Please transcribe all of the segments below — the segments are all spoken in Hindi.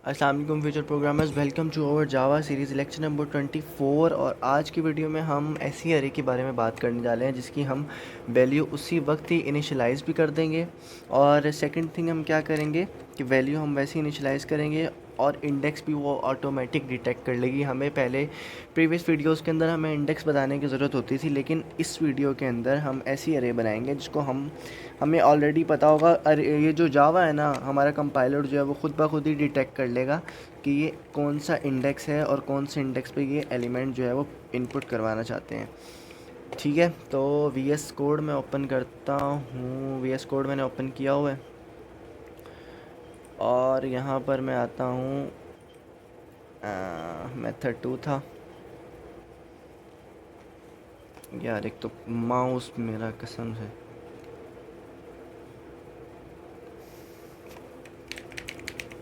अस्सलाम वालेकुम future programmers, welcome to our Java series lecture number 24। और आज की वीडियो में हम ऐसी अरे के बारे में बात करने जा रहे हैं जिसकी हम वैल्यू उसी वक्त ही इनिशियलाइज़ भी कर देंगे। और सेकंड थिंग हम क्या करेंगे कि वैल्यू हम वैसे ही इनिशियलाइज़ करेंगे और इंडेक्स भी वो ऑटोमेटिक डिटेक्ट कर लेगी। हमें पहले प्रीवियस वीडियोस के अंदर हमें इंडेक्स बताने की ज़रूरत होती थी, लेकिन इस वीडियो के अंदर हम ऐसी अरे बनाएंगे जिसको हमें ऑलरेडी पता होगा। अरे ये जो जावा है ना, हमारा कंपाइलर जो है वो खुद ब खुद ही डिटेक्ट कर लेगा कि ये कौन सा इंडेक्स है और कौन से इंडेक्स पे ये एलिमेंट जो है वो इनपुट करवाना चाहते हैं। ठीक है, तो वी एस कोड मैं ओपन करता हूँ। वी एस कोड मैंने ओपन किया हुआ है और यहाँ पर मैं आता हूँ। मेथड 2 था यार, एक तो माउस मेरा कसम है।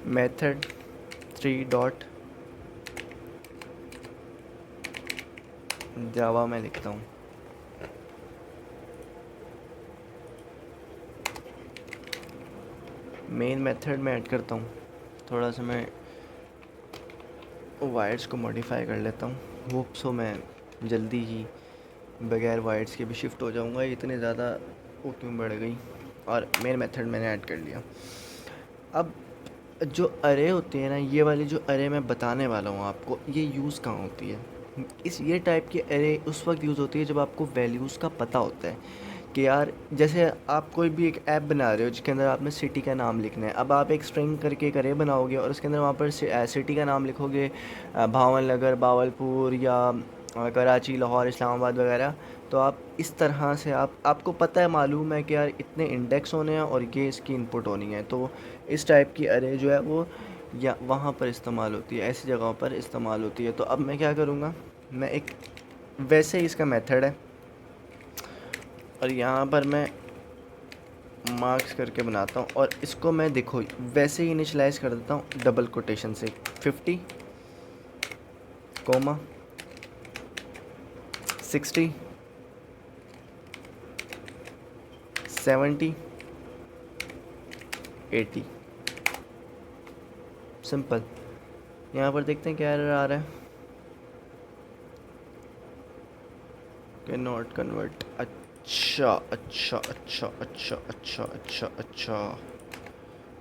मेथड 3 डॉट जावा में लिखता हूँ। मेन मेथड में ऐड करता हूँ। थोड़ा सा मैं वायर्स को मॉडिफाई कर लेता हूँ। होप सो मैं जल्दी ही बगैर वायर्स के भी शिफ्ट हो जाऊँगा। इतने ज़्यादा वो क्यों बढ़ गई। और मेन मेथड मैंने ऐड कर लिया। अब जो अरे होती है ना, ये वाली जो अरे मैं बताने वाला हूँ आपको, ये यूज़ कहाँ होती है। ये टाइप की अरे उस वक्त यूज़ होती है जब आपको वैल्यूज़ का पता होता है कि यार, जैसे आप कोई भी एक ऐप बना रहे हो जिसके अंदर आपने सिटी का नाम लिखना है। अब आप एक स्ट्रिंग करके एक अरे बनाओगे और उसके अंदर वहाँ पर सिटी का नाम लिखोगे, भावनगर, बावलपुर या कराची, लाहौर, इस्लामाबाद वगैरह। तो आप इस तरह से आपको पता है, मालूम है कि यार इतने इंडेक्स होने हैं और ये इसकी इनपुट होनी है। तो इस टाइप की अरे जो है वो या वहाँ पर इस्तेमाल होती है, ऐसी जगहों पर इस्तेमाल होती है। तो अब मैं क्या करूँगा, मैं एक वैसे ही इसका मेथड है और यहाँ पर मैं मार्क्स करके बनाता हूँ और इसको मैं देखो वैसे ही इनिशलाइज़ कर देता हूँ डबल कोटेशन से। 50 कोमा 60 70 80। सिंपल। यहाँ पर देखते हैं क्या एरर आ रहा है। Can not convert. अच्छा अच्छा अच्छा अच्छा अच्छा अच्छा अच्छा,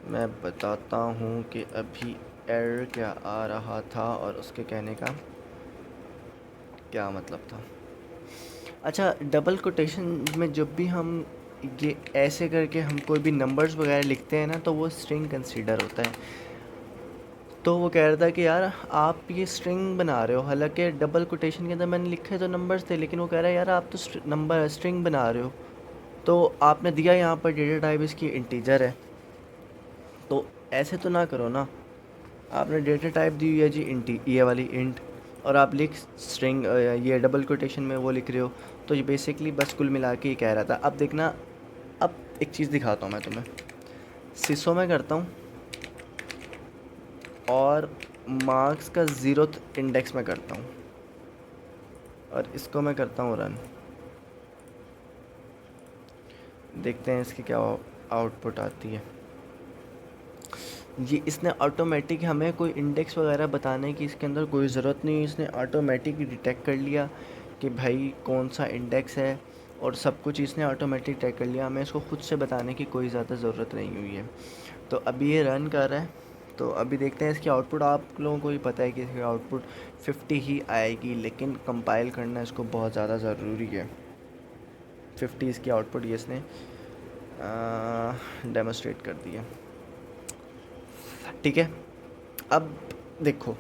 मैं बताता हूँ कि अभी एरर क्या आ रहा था और उसके कहने का क्या मतलब था। अच्छा, डबल कोटेशन में जब भी हम ये ऐसे करके हम कोई भी नंबर्स वगैरह लिखते हैं ना, तो वो स्ट्रिंग कंसीडर होता है। तो वो कह रहा था कि यार आप ये स्ट्रिंग बना रहे हो, हालांकि डबल कोटेशन के अंदर मैंने लिखे तो नंबर्स थे, लेकिन वो कह रहा है यार आप तो नंबर स्ट्रिंग बना रहे हो। तो आपने दिया यहाँ पर डेटा टाइप इसकी इंटीजर है, तो ऐसे तो ना करो ना। आपने डेटा टाइप दी हुई है जी इंटी, ये वाली इंट, और आप लिख स्ट्रिंग, ये डबल कोटेशन में वो लिख रहे हो। तो ये बेसिकली बस कुल मिला के ही कह रहा था। अब देखना, अब एक चीज़ दिखाता हूँ मैं तुम्हें। सिसो में करता हूँ और मार्क्स का ज़ीरोथ इंडेक्स में करता हूँ और इसको मैं करता हूँ रन। देखते हैं इसकी क्या आउटपुट आती है। ये इसने ऑटोमेटिक, हमें कोई इंडेक्स वगैरह बताने की इसके अंदर कोई ज़रूरत नहीं है। इसने ऑटोमेटिक डिटेक्ट कर लिया कि भाई कौन सा इंडेक्स है और सब कुछ इसने ऑटोमेटिक डिटेक्ट कर लिया। हमें इसको खुद से बताने की कोई ज़्यादा ज़रूरत नहीं हुई है। तो अभी ये रन कर रहा है, तो अभी देखते हैं इसकी आउटपुट। आप लोगों को भी पता है कि इसकी आउटपुट 50 ही आएगी, लेकिन कंपाइल करना इसको बहुत ज़्यादा ज़रूरी है। 50 इसकी आउटपुट ये इसने डेमोस्ट्रेट कर दी है। ठीक है, अब देखो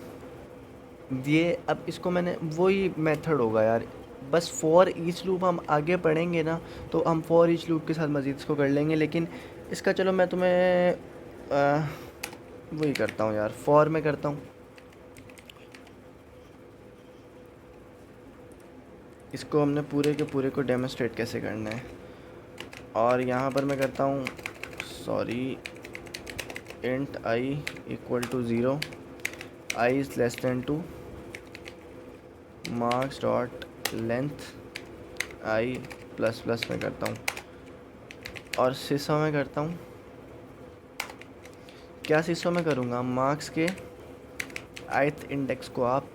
ये, अब इसको मैंने, वही मेथड होगा यार। बस फॉर ईच लूप हम आगे पढ़ेंगे ना, तो हम फॉर ईच लूप के साथ मज़ीद इसको कर लेंगे। लेकिन इसका चलो मैं तुम्हें वही करता हूँ यार, फॉर में करता हूँ। इसको हमने पूरे के पूरे को डेमोस्ट्रेट कैसे करना है। और यहाँ पर मैं करता हूँ, sorry, int I equal to 0, i is less than 2, marks dot length i plus plus में करता हूँ और सिसो में करता हूँ। क्या सिसो में करूँगा, मार्क्स के ith इंडेक्स को आप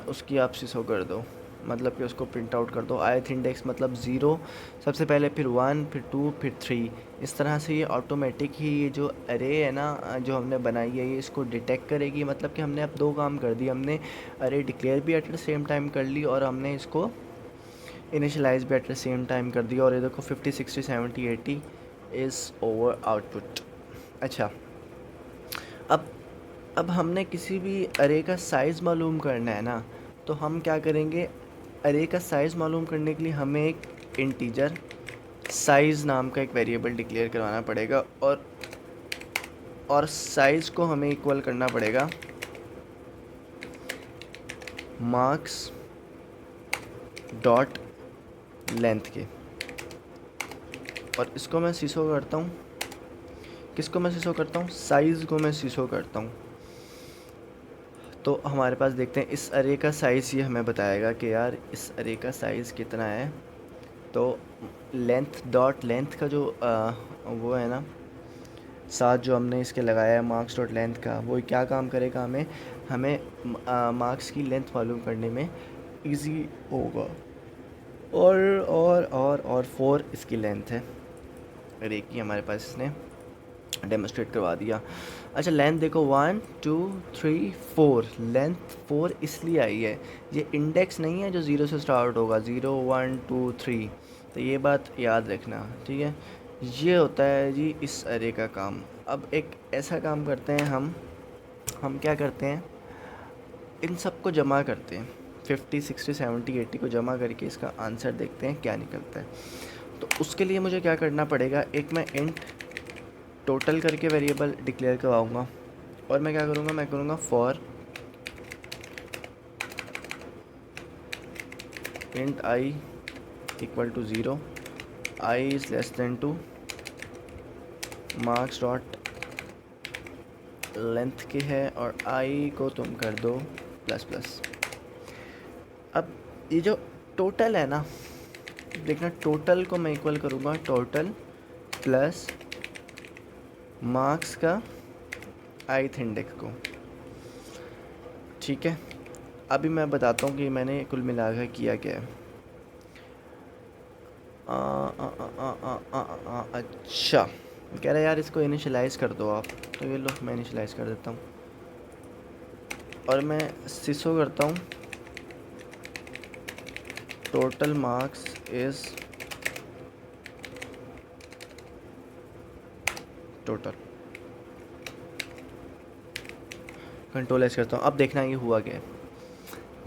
उसकी आप सिसो कर दो, मतलब कि उसको प्रिंट आउट कर दो। ith इंडेक्स मतलब 0 सबसे पहले, फिर 1, फिर 2, फिर 3। इस तरह से ये ऑटोमेटिक ही ये जो अरे है ना जो हमने बनाई है ये इसको डिटेक्ट करेगी। मतलब कि हमने अब दो काम कर दिए, हमने अरे डिक्लेयर भी एट द सेम टाइम कर ली और हमने इसको इनिशियलाइज भी एट द सेम टाइम कर दिया। और ये देखो 50, 60, 70, 80 इज़ ओवर आउटपुट। अच्छा, अब अब हमने किसी भी अरे का साइज़ मालूम करना है ना, तो हम क्या करेंगे, अरे का साइज़ मालूम करने के लिए हमें एक इंटीजर साइज़ नाम का एक वेरिएबल डिक्लेयर करवाना पड़ेगा और साइज़ को हमें इक्वल करना पड़ेगा मार्क्स डॉट लेंथ के। और इसको मैं सीसो करता हूँ, किसको मैं सीसो करता हूँ, साइज़ को मैं सीसो करता हूँ। तो हमारे पास देखते हैं इस अरे का साइज़ ये हमें बताएगा कि यार इस अरे का साइज़ कितना है। तो लेंथ डॉट लेंथ का जो वो है ना साथ जो हमने इसके लगाया है मार्क्स डॉट लेंथ का, वो क्या काम करेगा, हमें हमें मार्क्स की लेंथ मालूम करने में इजी होगा। और 4 इसकी लेंथ है, अरे की हमारे पास इसने डेमोस्ट्रेट करवा दिया। अच्छा, लेंथ देखो 1 2 3 4, लेंथ 4 इसलिए आई है, ये इंडेक्स नहीं है जो 0 से स्टार्ट होगा, 0 1 2 3। तो ये बात याद रखना, ठीक है। ये होता है जी इस अरे का काम। अब एक ऐसा काम करते हैं हम क्या करते हैं, इन सब को जमा करते हैं, 50 60 70 80 को जमा करके इसका आंसर देखते हैं क्या निकलता है। तो उसके लिए मुझे क्या करना पड़ेगा, एक मैं इंट टोटल करके वेरिएबल डिक्लेयर करवाऊँगा और मैं क्या करूँगा, मैं करूँगा for int I equal to 0, i is less than 2, marks dot length के है और आई को तुम कर दो प्लस प्लस। अब ये जो टोटल है ना, देखना टोटल को मैं इक्वल करूँगा टोटल प्लस मार्क्स का ith इंडेक्स को, ठीक है। अभी मैं बताता हूँ कि मैंने कुल मिलाकर किया क्या है। अच्छा, कह रहा है यार इसको इनिशियलाइज़ कर दो आप, तो ये लो मैं इनिशियलाइज़ कर देता हूँ और मैं सिसो करता हूँ total marks is total, control S करता हूँ। अब देखना ये हुआ क्या है,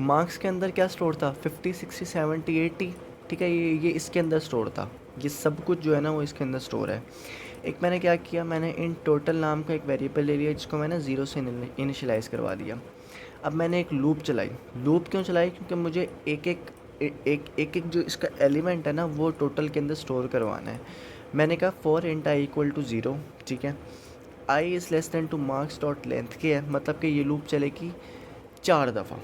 मार्क्स के अंदर क्या स्टोर था, 50 60 70 80, ठीक है। ये इसके अंदर स्टोर था, ये सब कुछ जो है ना वो इसके अंदर स्टोर है। एक मैंने क्या किया, मैंने इन टोटल नाम का एक वेरिएबल ले लिया जिसको मैंने 0 से इनिशियलाइज़ करवा दिया। अब मैंने एक लूप चलाई, लूप क्यों चलाई, क्योंकि मुझे एक जो इसका एलिमेंट है ना वो टोटल के अंदर स्टोर करवाना है। मैंने कहा for int I equal to 0, ठीक है, I is less than two marks dot length के है, मतलब कि ये लूप चलेगी 4 दफ़ा,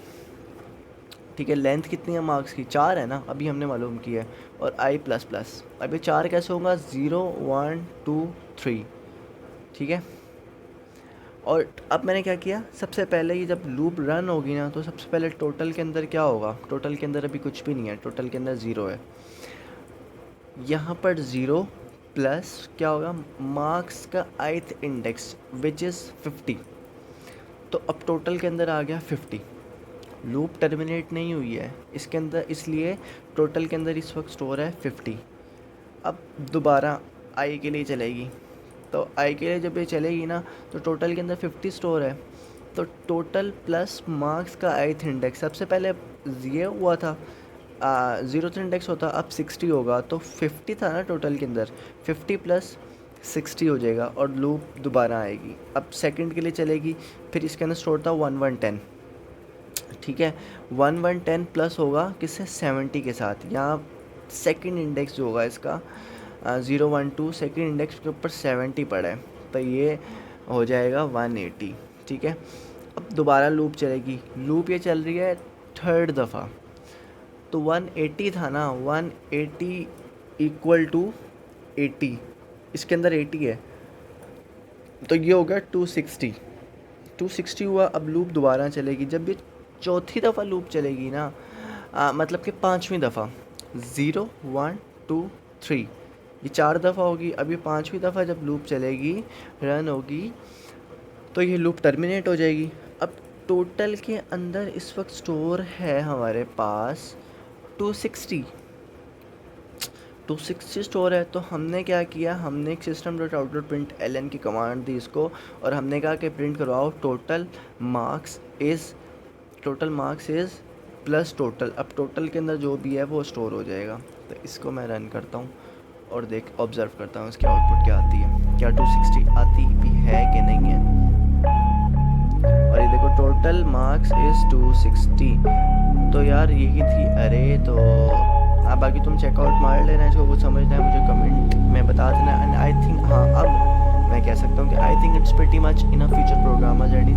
ठीक है। लेंथ कितनी है मार्क्स की, 4 है ना, अभी हमने मालूम किया है। और आई प्लस प्लस, अभी 4 कैसे होगा, 0 1 2 3, ठीक है। और अब मैंने क्या किया, सबसे पहले ये जब लूप रन होगी ना तो सबसे पहले टोटल के अंदर क्या होगा, टोटल के अंदर अभी कुछ भी नहीं है, टोटल के अंदर 0 है। यहाँ पर 0 प्लस क्या होगा, मार्क्स का ith इंडेक्स विच इज़ 50। तो अब टोटल के अंदर आ गया 50। लूप टर्मिनेट नहीं हुई है इसके अंदर, इसलिए टोटल के अंदर इस वक्त स्टोर है 50। अब दोबारा आई के लिए चलेगी, तो आई के लिए जब ये चलेगी ना तो टोटल के अंदर 50 स्टोर है, तो टोटल प्लस मार्क्स का ith इंडेक्स, सबसे पहले ये हुआ था 0th इंडेक्स होता, अब 60 होगा, तो 50 था ना टोटल के अंदर, 50 प्लस 60 हो जाएगा और लूप दोबारा आएगी। अब सेकंड के लिए चलेगी, फिर इसके अंदर स्टोर था 1110, ठीक है। 1110 प्लस होगा किससे, 70 के साथ। यहाँ सेकंड इंडेक्स जो होगा इसका 012, सेकंड इंडेक्स के ऊपर 70 पड़ा है, तो ये हो जाएगा 180, ठीक है। अब दोबारा लूप चलेगी, लूप ये चल रही है थर्ड दफ़ा, तो 180 था ना, 180 इक्वल टू 80, इसके अंदर 80 है, तो ये हो गया 260, 260 हुआ। अब लूप दोबारा चलेगी, जब ये चौथी दफ़ा लूप चलेगी ना, मतलब कि पाँचवीं दफ़ा, 0 1 2 3, ये 4 दफ़ा होगी। अब ये पाँचवीं दफ़ा जब लूप चलेगी, रन होगी, तो ये लूप टर्मिनेट हो जाएगी। अब टोटल के अंदर इस वक्त स्टोर है हमारे पास 260 स्टोर है। तो हमने क्या किया, हमने एक system dot out dot print L की कमांड दी इसको, और हमने कहा कि प्रिंट करवाओ total marks is plus total. अब टोटल के अंदर जो भी है वो स्टोर हो जाएगा। तो इसको मैं रन करता हूँ और ऑब्ज़र्व करता हूँ इसकी आउटपुट क्या आती है, क्या 260 आती भी है कि नहीं है। और ये देखो टोटल मार्क्स इज़ 260। तो यार यही थी अरे। तो अब बाकी तुम चेकआउट मार लेना, इसको कुछ समझना है मुझे कमेंट में बता देना। एंड आई थिंक, हाँ अब मैं कह सकता हूँ कि I think it's pretty much enough future programmers and